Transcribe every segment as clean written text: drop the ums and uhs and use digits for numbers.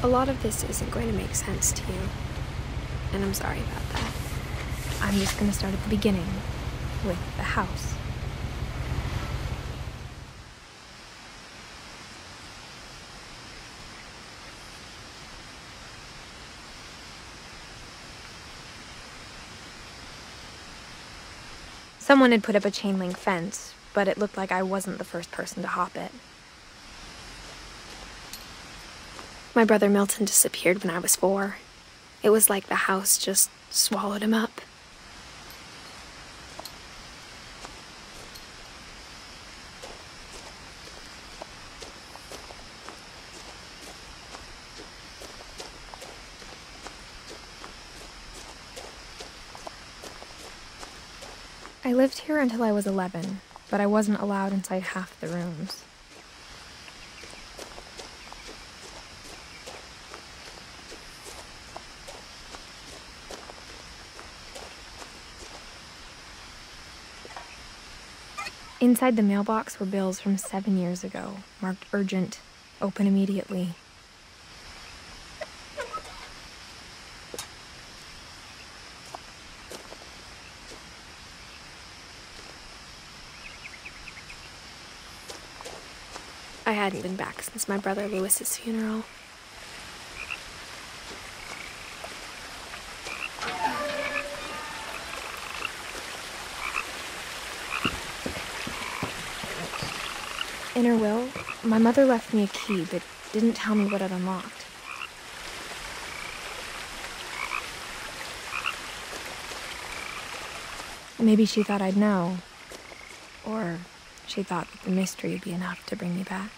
A lot of this isn't going to make sense to you, and I'm sorry about that. I'm just going to start at the beginning, with the house. Someone had put up a chain link fence, but it looked like I wasn't the first person to hop it. My brother Milton disappeared when I was 4. It was like the house just swallowed him up. I lived here until I was 11, but I wasn't allowed inside half the rooms. Inside the mailbox were bills from 7 years ago, marked urgent, open immediately. I hadn't been back since my brother Lewis's funeral. In her will, my mother left me a key, but didn't tell me what it unlocked. Maybe she thought I'd know, or she thought that the mystery would be enough to bring me back.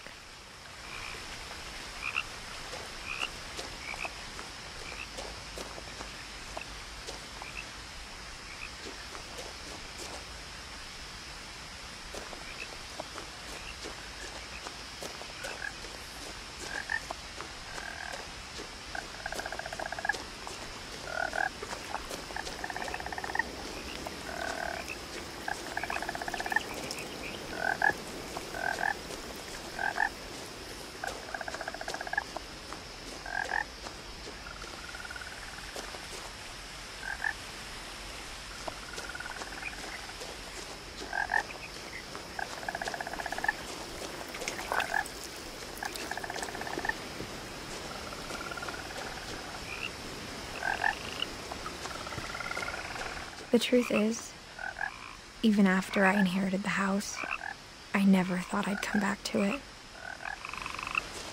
The truth is, even after I inherited the house, I never thought I'd come back to it.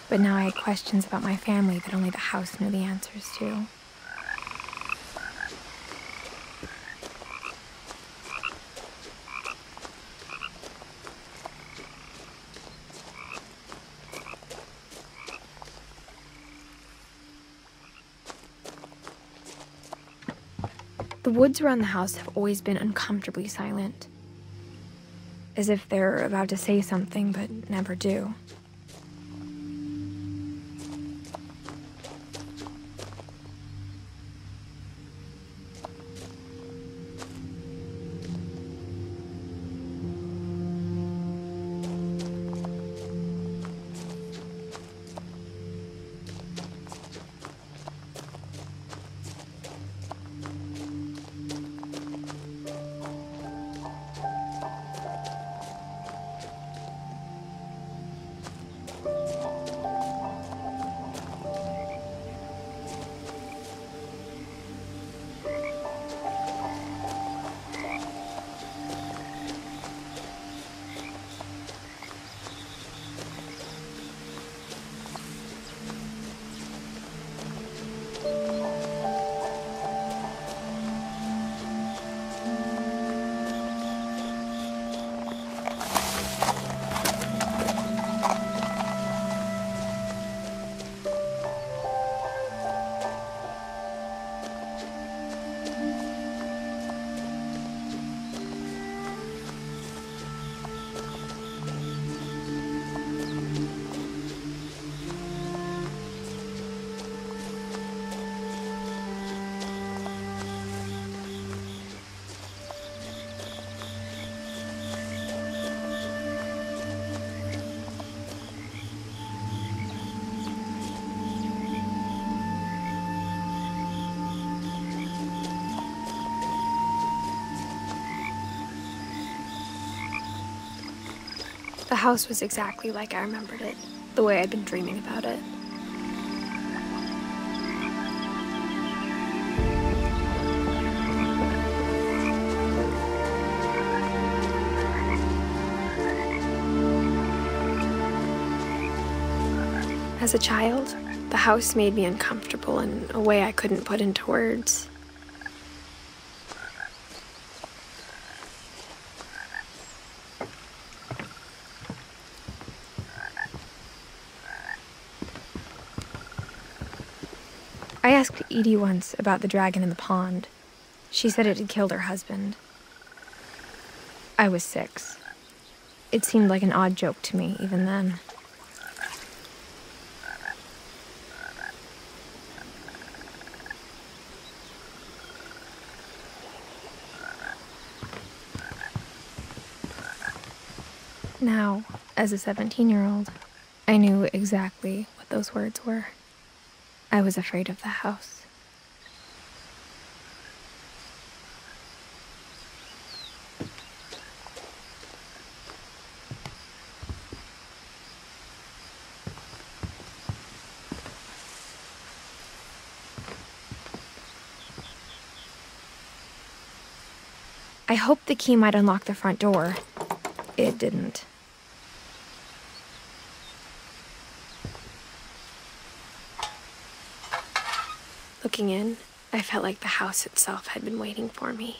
But now I had questions about my family that only the house knew the answers to. The woods around the house have always been uncomfortably silent, as if they're about to say something but never do. house was exactly like I remembered it, the way I'd been dreaming about it. As a child, the house made me uncomfortable in a way I couldn't put into words. I asked Edie once about the dragon in the pond. She said it had killed her husband. I was 6. It seemed like an odd joke to me even then. Now, as a 17-year-old, I knew exactly what those words were. I was afraid of the house. I hoped the key might unlock the front door. It didn't. Looking in, I felt like the house itself had been waiting for me.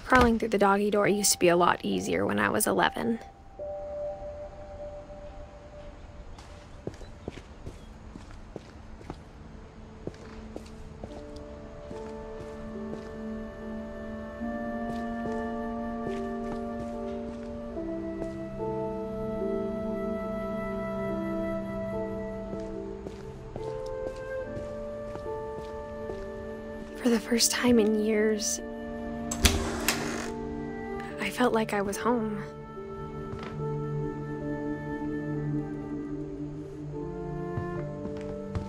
Crawling through the doggy door used to be a lot easier when I was 11. For the first time in years, I felt like I was home.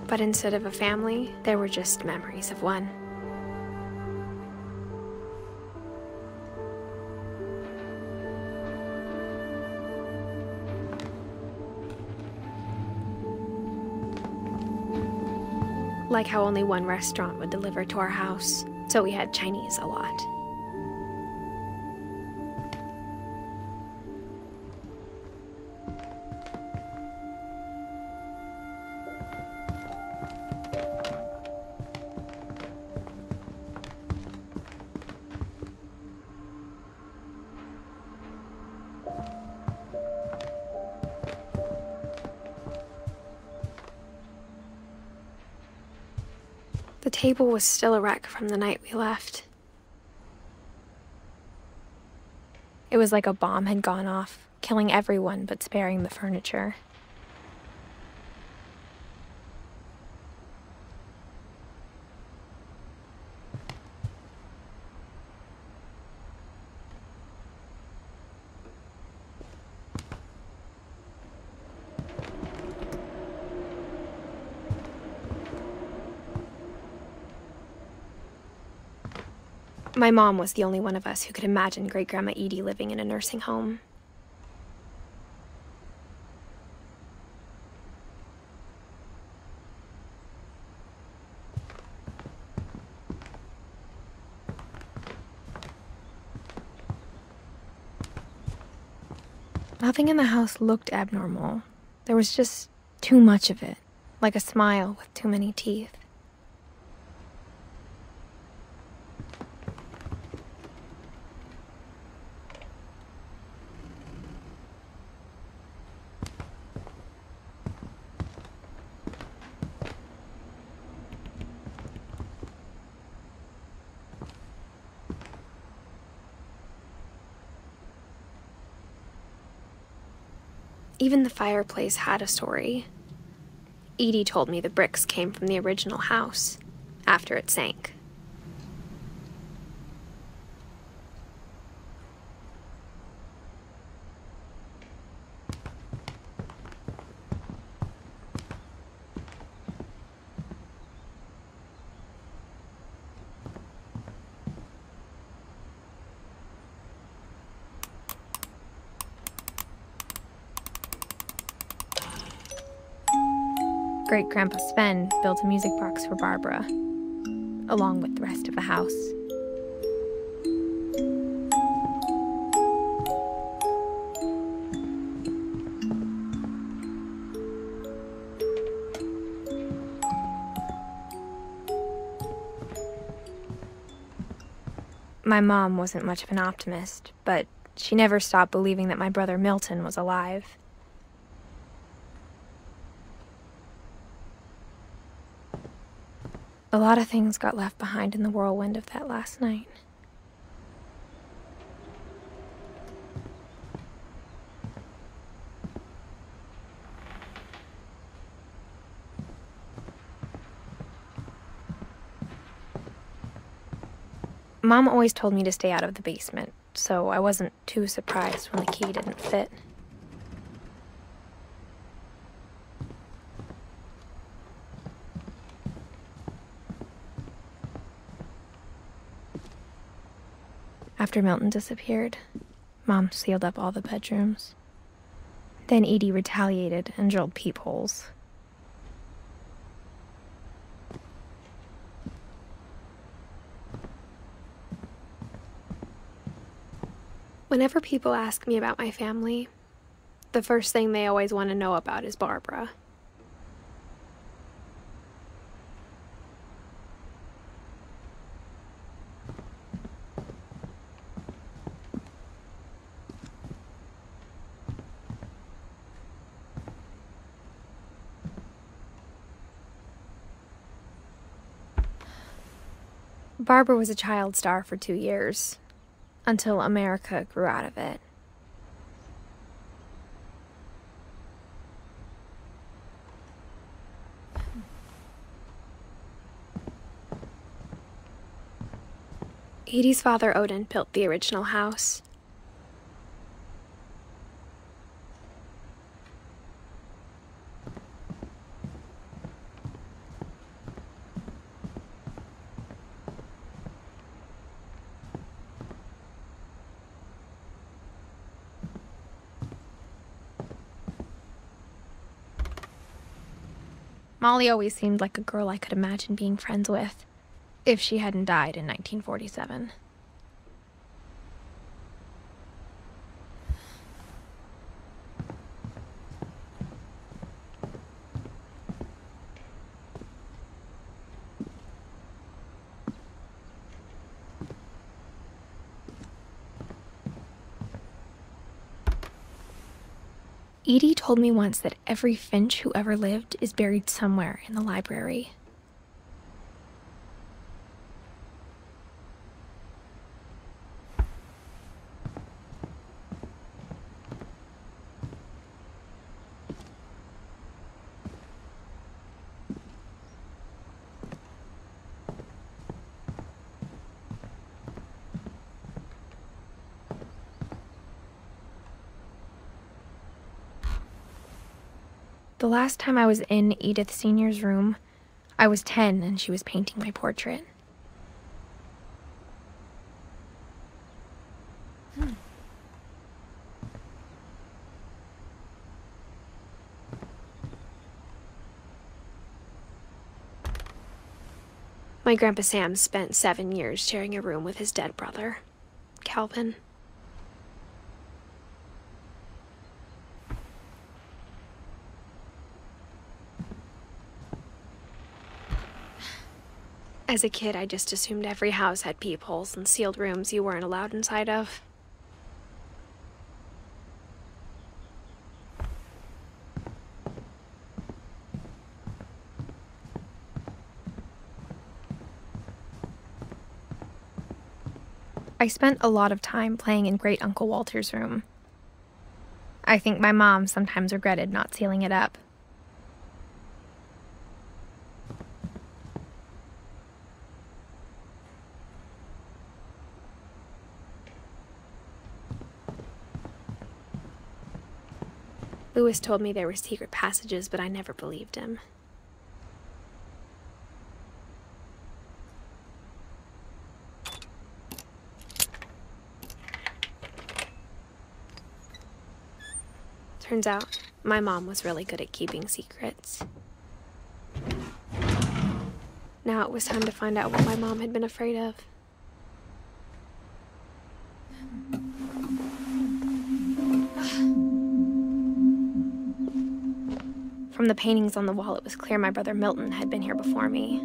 But instead of a family, there were just memories of one. Like how only one restaurant would deliver to our house, so we had Chinese a lot. The table was still a wreck from the night we left. It was like a bomb had gone off, killing everyone but sparing the furniture. My mom was the only one of us who could imagine Great-Grandma Edie living in a nursing home. Nothing in the house looked abnormal. There was just too much of it, like a smile with too many teeth. Even the fireplace had a story. Edie told me the bricks came from the original house, after it sank. Great-Grandpa Sven built a music box for Barbara, along with the rest of the house. My mom wasn't much of an optimist, but she never stopped believing that my brother Milton was alive. A lot of things got left behind in the whirlwind of that last night. Mom always told me to stay out of the basement, so I wasn't too surprised when the key didn't fit. After Milton disappeared, Mom sealed up all the bedrooms. Then Edie retaliated and drilled peepholes. Whenever people ask me about my family, the first thing they always want to know about is Barbara. Barbara was a child star for 2 years, until America grew out of it. Edie's father, Odin, built the original house. Molly always seemed like a girl I could imagine being friends with, if she hadn't died in 1947. Edie told me once that every Finch who ever lived is buried somewhere in the library. The last time I was in Edith Sr.'s room, I was 10 and she was painting my portrait. My Grandpa Sam spent 7 years sharing a room with his dead brother, Calvin. As a kid, I just assumed every house had peepholes and sealed rooms you weren't allowed inside of. I spent a lot of time playing in Great Uncle Walter's room. I think my mom sometimes regretted not sealing it up. Lewis told me there were secret passages, but I never believed him. Turns out, my mom was really good at keeping secrets. Now it was time to find out what my mom had been afraid of. From the paintings on the wall, it was clear my brother Milton had been here before me.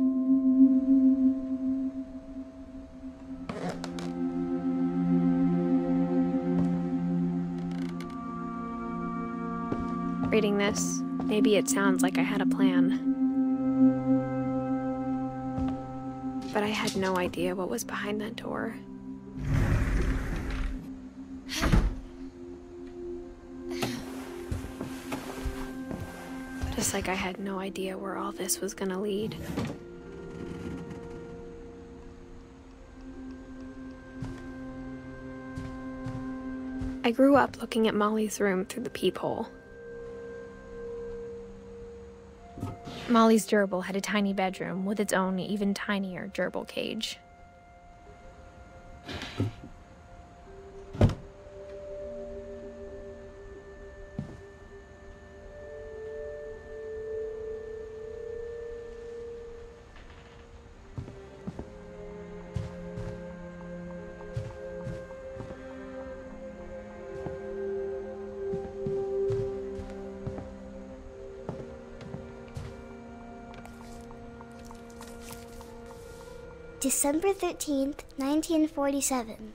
Reading this, maybe it sounds like I had a plan. But I had no idea what was behind that door. Just like I had no idea where all this was gonna lead. I grew up looking at Molly's room through the peephole. Molly's gerbil had a tiny bedroom with its own even tinier gerbil cage. December 13th, 1947.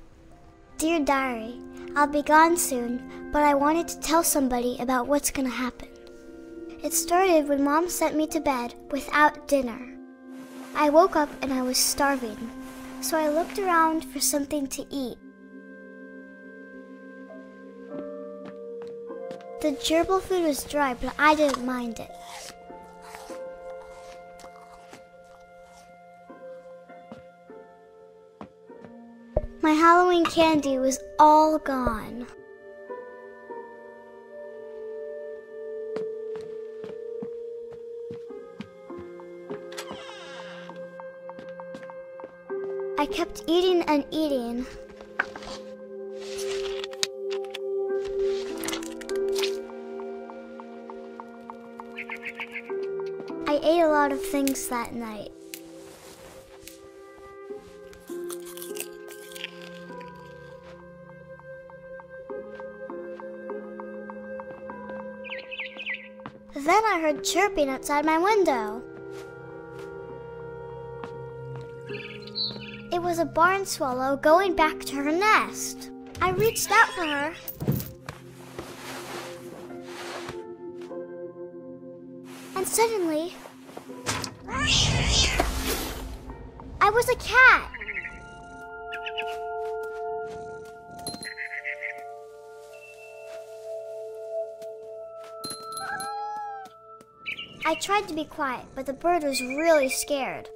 Dear Diary, I'll be gone soon, but I wanted to tell somebody about what's gonna happen. It started when Mom sent me to bed without dinner. I woke up and I was starving, so I looked around for something to eat. The gerbil food was dry, but I didn't mind it. My Halloween candy was all gone. I kept eating and eating. I ate a lot of things that night. Then I heard chirping outside my window. It was a barn swallow going back to her nest. I reached out for her. And suddenly, I was a cat. I tried to be quiet, but the bird was really scared.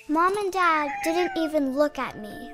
Mom and Dad didn't even look at me.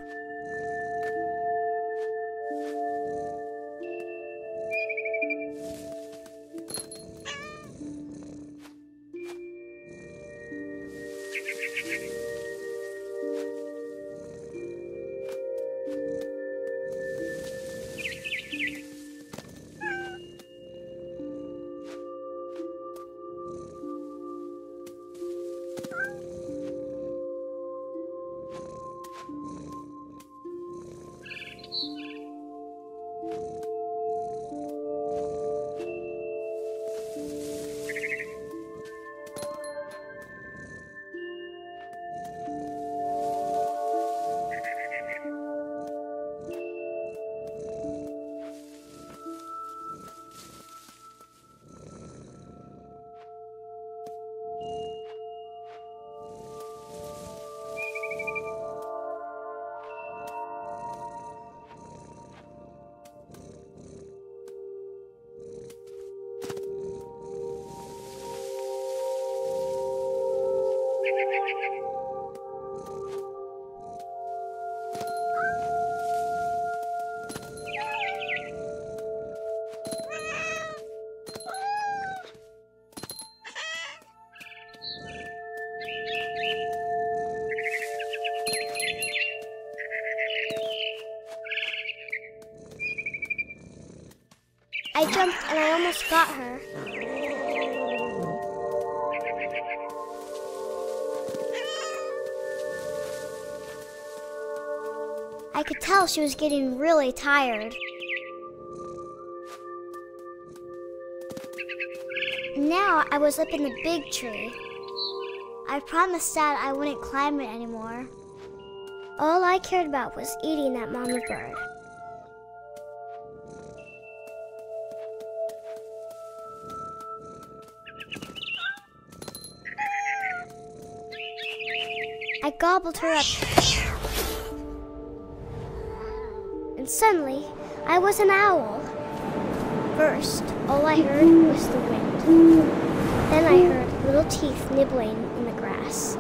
I jumped and I almost got her. I could tell she was getting really tired. Now I was up in the big tree. I promised Dad I wouldn't climb it anymore. All I cared about was eating that mama bird. I gobbled her up. And suddenly, I was an owl. First, all I heard was the wind. Then I heard little teeth nibbling in the grass.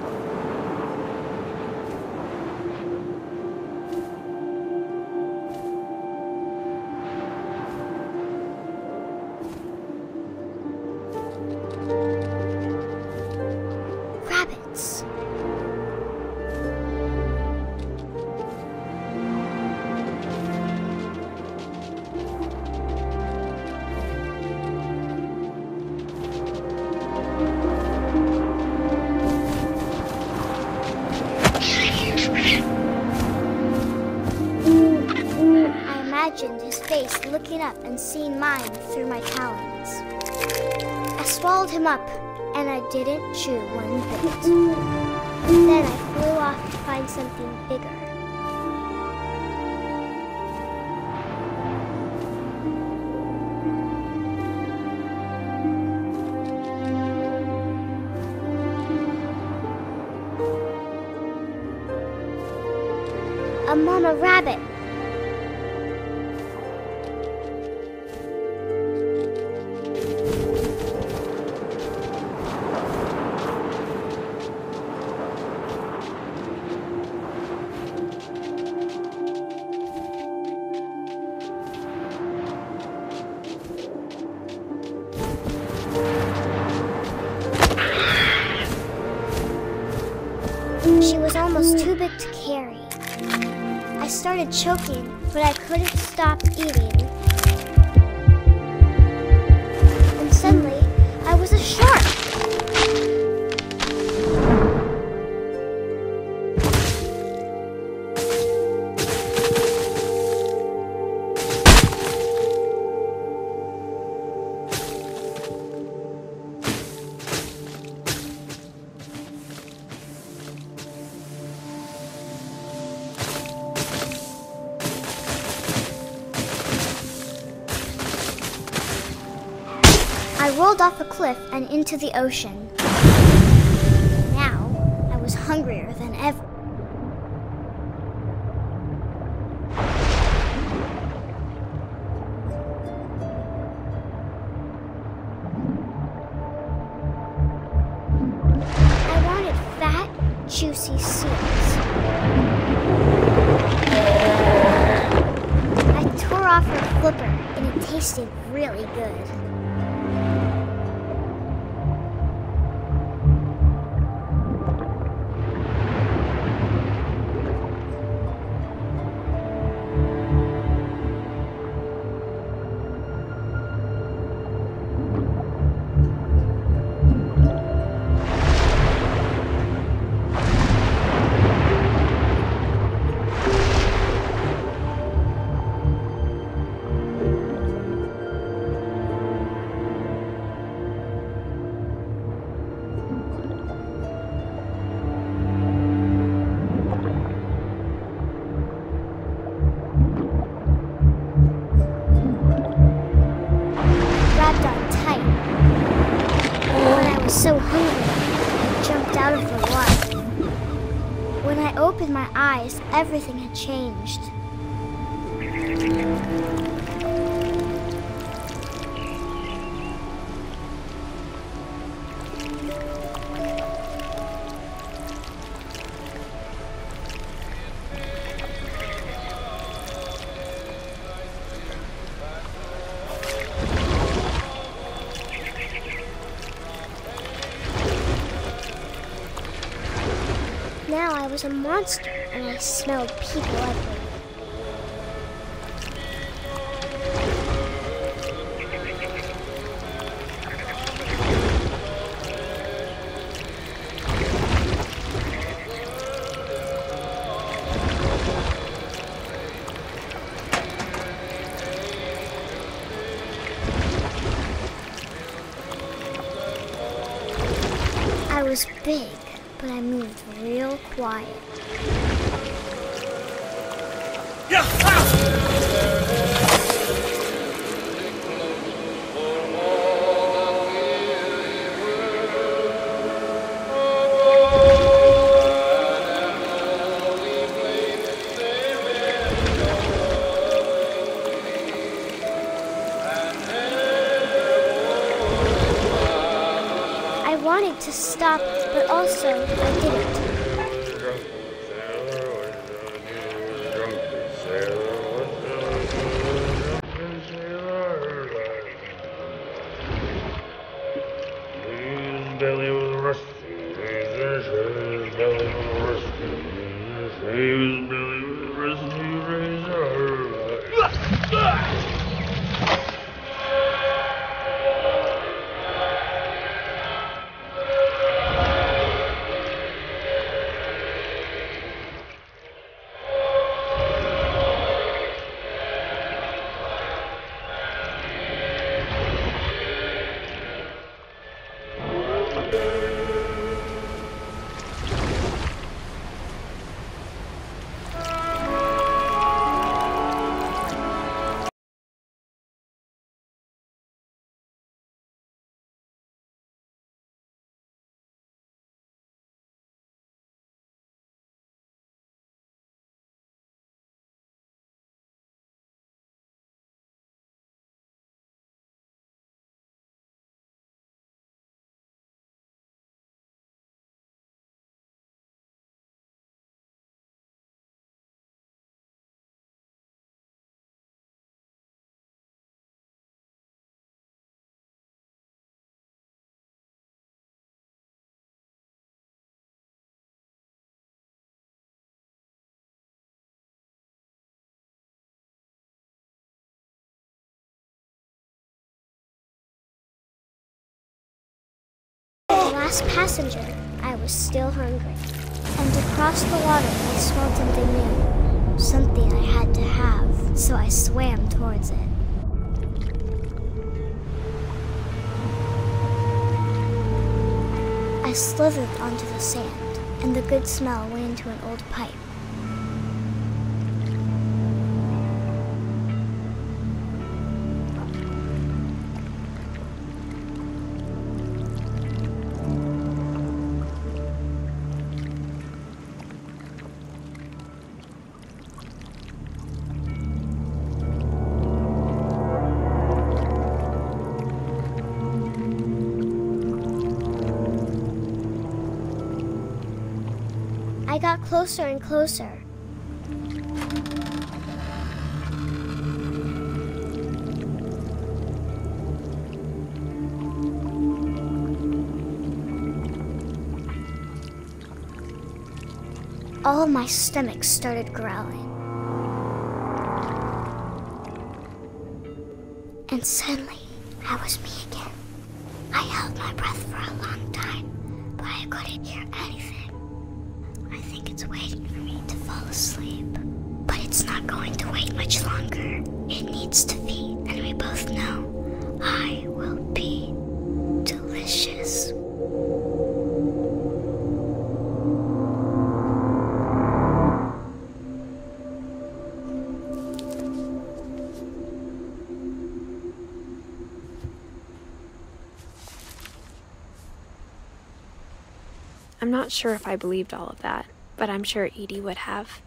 Rabbits. His face looking up and seeing mine through my talons. I swallowed him up, and I didn't chew one bit. Then I flew off to find something bigger. A mama rabbit. She was almost too big to carry. I started choking, but I couldn't stop eating. And suddenly, I was a shark! I rolled off a cliff and into the ocean. Now, I was hungrier than ever. I wanted fat, juicy seals. I tore off her flipper, and it tasted really good. So hungry, I jumped out of the water. When I opened my eyes, everything had changed. now I was a monster and I smelled people everywhere. I was big, but I moved real quiet. I wanted to stop, but also I didn't. Last passenger, I was still hungry. And across the water, I smelled something new. Something I had to have, so I swam towards it. I slithered onto the sand, and the good smell went into an old pipe. I got closer and closer. All of my stomach started growling. And suddenly, I was me again. I held my breath for a long time, but I couldn't hear anything. I think it's waiting for me to fall asleep. But it's not going to wait much longer. It needs to feed, and we both know I will be delicious. I'm not sure if I believed all of that, but I'm sure Edie would have.